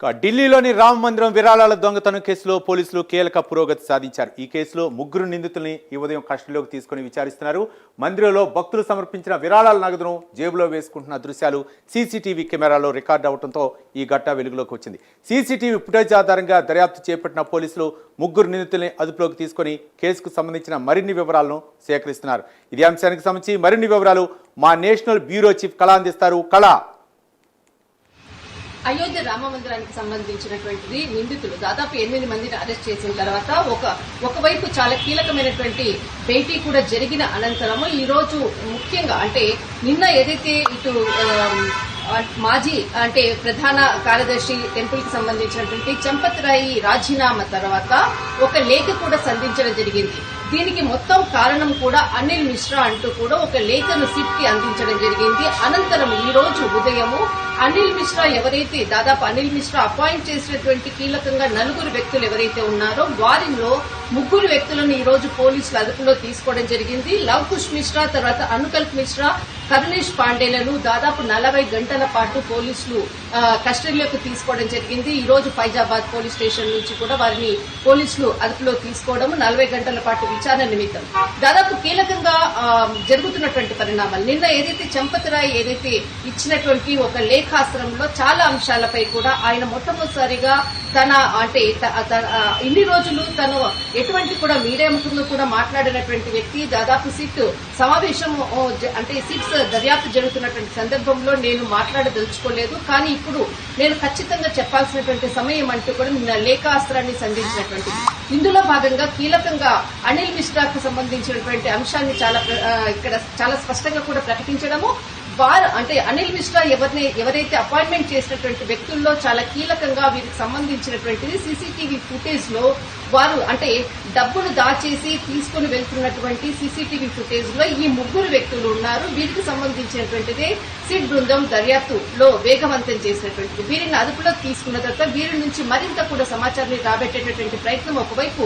ఢిల్లీలోని రామ మందిరం విరాళాల దొంగతనం కేసులో పోలీసులు కీలక పురోగతి సాధించారు. ఈ కేసులో ముగ్గురు నిందితుల్ని ఈ ఉదయం కస్టడీలోకి తీసుకుని విచారిస్తున్నారు. మందిరంలో భక్తులు సమర్పించిన విరాళాల నగదును జేబులో వేసుకుంటున్న దృశ్యాలు సీసీటీవీ కెమెరాలో రికార్డు అవడంతో ఈ ఘటన వెలుగులోకి వచ్చింది. సీసీటీవీ ఫుటేజ్ ఆధారంగా దర్యాప్తు చేపట్టిన పోలీసులు ముగ్గురు నిందితుల్ని అదుపులోకి తీసుకుని కేసుకు సంబంధించిన మరిన్ని వివరాలను సేకరిస్తున్నారు. ఇదే అంశానికి సంబంధించి మరిన్ని వివరాలు మా నేషనల్ బ్యూరో చీఫ్ కళ అందిస్తారు. కళ, అయోధ్య రామ మందిరానికి సంబంధించినటువంటి నిందితులు దాదాపు 8 మందిని అరెస్ట్ చేసిన తర్వాత ఒకవైపు చాలా కీలకమైనటువంటి భేటీ కూడా జరిగిన అనంతరము ఈ రోజు ముఖ్యంగా అంటే నిన్న ఏదైతే ఇటు మాజీ అంటే ప్రధాన కార్యదర్శి టెంపుల్ కి సంబంధించినటువంటి చంపత్ రాయ్ రాజీనామా తర్వాత ఒక లేఖ కూడా సంధించడం జరిగింది. దీనికి మొత్తం కారణం కూడా అనిల్ మిశ్రా అంటూ కూడా ఒక లేఖను సిట్ కి అందించడం జరిగింది. అనంతరం ఈ రోజు ఉదయము అనిల్ మిశ్రా ఎవరైతే దాదాపు అనిల్ మిశ్రా అపాయింట్ చేసినటువంటి కీలకంగా 4 వ్యక్తులు ఎవరైతే ఉన్నారో వారిలో 3 వ్యక్తులను ఈ రోజు పోలీసులు అదుపులో తీసుకోవడం జరిగింది. లవ్ కుష్ మిశ్రా, తర్వాత అనుకల్ప్ మిశ్రా, కరుణేష్ పాండేలను దాదాపు 40 గంటల పాటు పోలీసులు కస్టడీలోకి తీసుకోవడం జరిగింది. ఈ రోజు ఫైజాబాద్ పోలీస్ స్టేషన్ నుంచి కూడా వారిని పోలీసులు అదుపులో తీసుకోవడం 40 గంటల పాటు విచారణ నిమిత్తం దాదాపు కీలకంగా జరుగుతున్నటువంటి పరిణామాలు. నిన్న ఏదైతే చంపత్ రాయ్ ఏదైతే ఇచ్చినటువంటి ఒక లేఖాస్త్రంలో చాలా అంశాలపై కూడా ఆయన మొట్టమొదటిసారిగా తన అంటే ఇన్ని రోజులు తను ఎటువంటి కూడా మీడియా ముఖంలో కూడా మాట్లాడినటువంటి వ్యక్తి దాదాపు సిట్ సమావేశం అంటే సిట్స్ దర్యాప్తు జరుగుతున్నటువంటి సందర్భంలో నేను మాట్లాడదలుచుకోలేదు, కానీ ఇప్పుడు నేను ఖచ్చితంగా చెప్పాల్సినటువంటి సమయం అంటూ కూడా నిన్న లేఖాస్త్రాన్ని సంధించినటువంటి ఇందులో భాగంగా కీలకంగా అనిల్ మిశ్రాకు సంబంధించినటువంటి అంశాన్ని ఇక్కడ చాలా స్పష్టంగా కూడా ప్రకటించడము. వారు అంటే అనిల్ మిశ్రా ఎవరైతే అపాయింట్మెంట్ చేసినటువంటి వ్యక్తుల్లో చాలా కీలకంగా వీరికి సంబంధించినటువంటిది సీసీటీవీ ఫుటేజ్ లో వారు అంటే డబ్బును దాచేసి తీసుకుని వెళ్తున్నటువంటి సీసీటీవీ ఫుటేజ్ లో ఈ 3 వ్యక్తులు ఉన్నారు. వీరికి సంబంధించినటువంటిదే సిట్ బృందం దర్యాప్తులో వేగవంతం చేసినటువంటిది. వీరిని అదుపులోకి తీసుకున్న తర్వాత వీరి నుంచి మరింత కూడా సమాచారాన్ని రాబట్టేటటువంటి ప్రయత్నం ఒకవైపు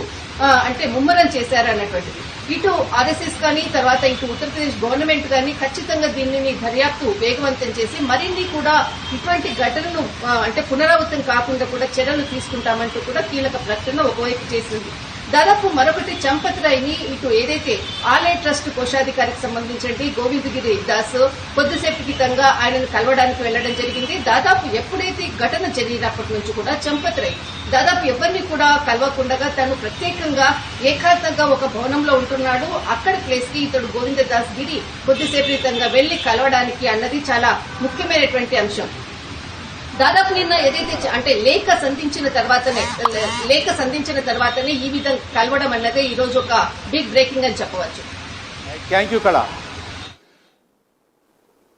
అంటే ముమ్మరం చేశారన్నటువంటిది. ఇటు ఆర్ఎస్ఎస్ కానీ తర్వాత ఇటు ఉత్తరప్రదేశ్ గవర్నమెంట్ కానీ ఖచ్చితంగా దీనిని దర్యాప్తు వేగవంతం చేసి మరిన్ని కూడా ఇటువంటి ఘటనలు అంటే పునరావృతం కాకుండా కూడా చర్యలు తీసుకుంటామంటూ కూడా కీలక ప్రకటన ఒకవైపు చేసింది. దాదాపు మరొకటి చంపత్ రాయ్ ని ఇటు ఏదైతే ఆలయ ట్రస్ట్ కోశాధికారికి సంబంధించి గోవిందగిరి దాస్ కొద్దిసేపు క్రితంగా ఆయనను కలవడానికి వెళ్లడం జరిగింది. దాదాపు ఎప్పుడైతే ఘటన జరిగినప్పటి నుంచి కూడా చంపత్ రాయ్ దాదాపు ఎవరిని కూడా కలవకుండా తను ప్రత్యేకంగా ఏకాంతంగా ఒక భవనంలో ఉంటున్నాడు. అక్కడ ప్లేస్ కి ఇతడు గోవిందదాస్ గిరి కొద్దిసేపు క్రితంగా వెళ్లి కలవడానికి అన్నది చాలా ముఖ్యమైనటువంటి అంశం. దాదాపు నిన్న ఏదైతే అంటే లేఖ సంధించిన తర్వాతనే ఈ విధంగా కలవడం అన్నదే ఈ రోజు ఒక బిగ్ బ్రేకింగ్ అని చెప్పవచ్చు. థ్యాంక్ యూ కళ.